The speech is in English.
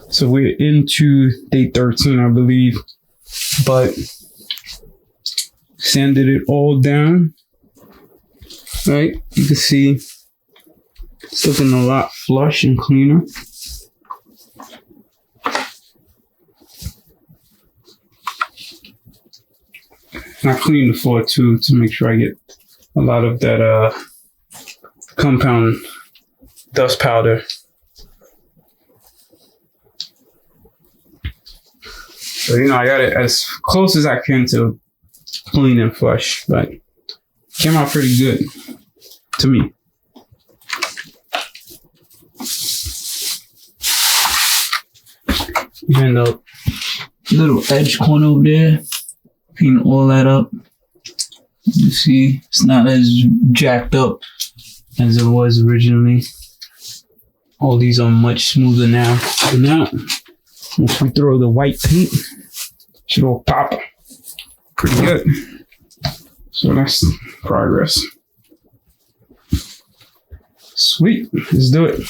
So we're into day 13, I believe, but sanded it all down. Right, you can see it's looking a lot flush and cleaner. And I clean the floor too to make sure I get a lot of that compound dust powder. So, you know, I got it as close as I can to clean and flush, but came out pretty good to me. Even the little edge corner over there, clean all that up. You see, it's not as jacked up as it was originally. All these are much smoother now. So now, if we throw the white paint, should all pop pretty good. So that's progress. Sweet, let's do it.